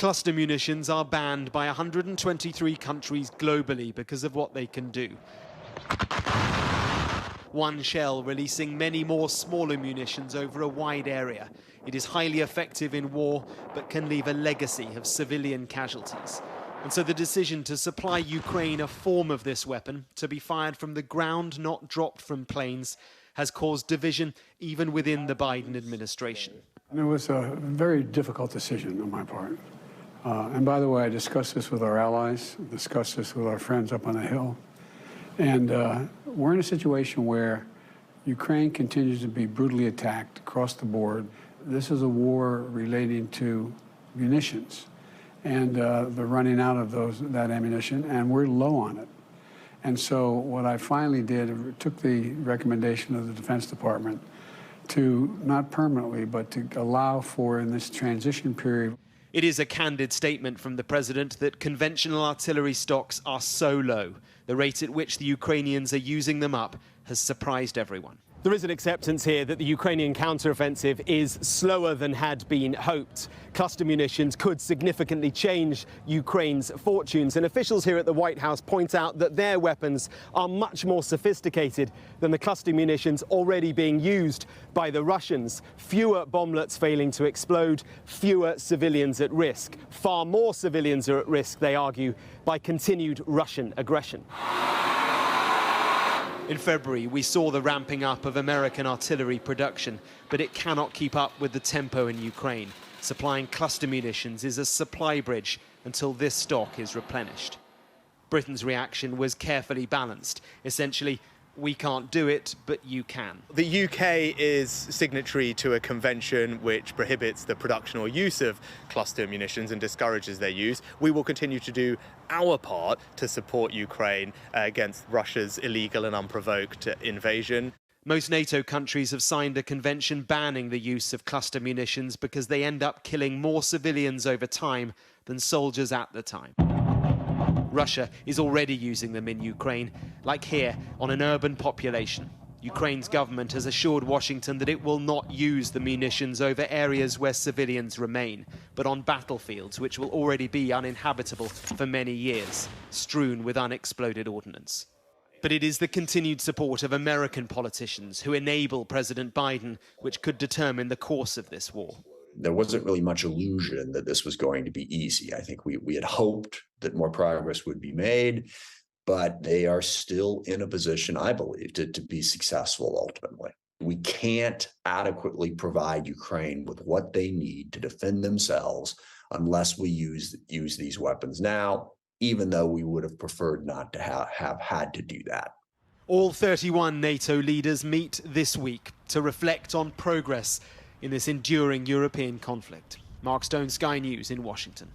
Cluster munitions are banned by 123 countries globally because of what they can do. One shell releasing many more smaller munitions over a wide area. It is highly effective in war, but can leave a legacy of civilian casualties. And so the decision to supply Ukraine a form of this weapon, to be fired from the ground, not dropped from planes, has caused division even within the Biden administration. It was a very difficult decision on my part. And by the way, I discussed this with our allies, discussed this with our friends up on the Hill. And we're in a situation where Ukraine continues to be brutally attacked across the board. This is a war relating to munitions and the running out of that ammunition, and we're low on it. And so what I finally did, took the recommendation of the Defense Department to, not permanently, but to allow for, in this transition period. It is a candid statement from the president that conventional artillery stocks are so low. The rate at which the Ukrainians are using them up has surprised everyone. There is an acceptance here that the Ukrainian counteroffensive is slower than had been hoped. Cluster munitions could significantly change Ukraine's fortunes, and officials here at the White House point out that their weapons are much more sophisticated than the cluster munitions already being used by the Russians. Fewer bomblets failing to explode, fewer civilians at risk. Far more civilians are at risk, they argue, by continued Russian aggression. In February, we saw the ramping up of American artillery production, but it cannot keep up with the tempo in Ukraine. Supplying cluster munitions is a supply bridge until this stock is replenished. Britain's reaction was carefully balanced. Essentially, we can't do it, but you can. The UK is signatory to a convention which prohibits the production or use of cluster munitions and discourages their use. We will continue to do our part to support Ukraine against Russia's illegal and unprovoked invasion. Most NATO countries have signed a convention banning the use of cluster munitions because they end up killing more civilians over time than soldiers at the time. Russia is already using them in Ukraine, like here, on an urban population. Ukraine's government has assured Washington that it will not use the munitions over areas where civilians remain, but on battlefields which will already be uninhabitable for many years, strewn with unexploded ordnance. But it is the continued support of American politicians who enable President Biden which could determine the course of this war. There wasn't really much illusion that this was going to be easy. I think we had hoped that more progress would be made, but they are still in a position, I believe, to be successful ultimately. We can't adequately provide Ukraine with what they need to defend themselves unless we use these weapons now, even though we would have preferred not to have had to do that. All 31 NATO leaders meet this week to reflect on progress in this enduring European conflict. Mark Stone, Sky News in Washington.